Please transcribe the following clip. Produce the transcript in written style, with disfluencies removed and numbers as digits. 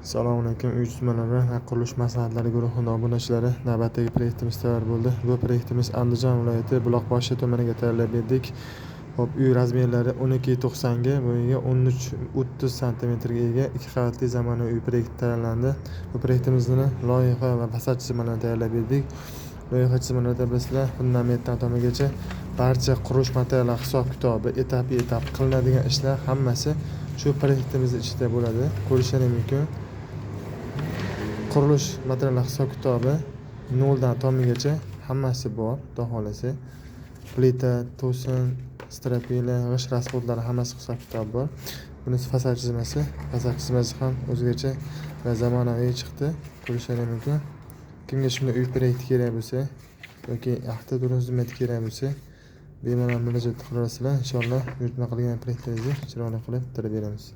Assalomu alaykum. Uyushmalari va qurilish maslahatlari guruhining obunachilari, navbatdagi proyektimiz tayyor bo'ldi. Bu proyektimiz Andijon viloyati Buloqboshi tumaniga tayyorlab berdik. Hop, uy razmerlari 12.90 ga, bo'yiga 13-30 sm ga ega 2 qavatli zamonaviy uy proyekti tayyorlandi. Bu proyektimizni loyiha va fasad chizmalarini tayyorlab berdik. Loyiha chizmalarida bizlar fundamentdan tomigacha barcha qurilish materiallari hisob-kitobi, etap qilinadigan ishlar hammasi shu proyektimiz ichida bo'ladi. Ko'rishingiz mumkin. Qurilish materiallari hisob-kitobi 0 dan tomigacha hammasi bor, xudo xolasa. Plita, to'sin, stropila, g'isht rasxodlari hammasi hisob-kitob bor. Bunisi fasad chizmasi. Fasad chizmasi ham o'zgacha va zamonaviy chiqdi. Ko'rishingiz mumkin. Kimga shunday uy proyekti kerak bo'lsa yoki avtoturist xizmati kerak bo'lsa, bemalol murojaat qilasizlar. Inshaalloh buyurtma qilgan proyektingizni chiroyli qilib bitirib beramiz.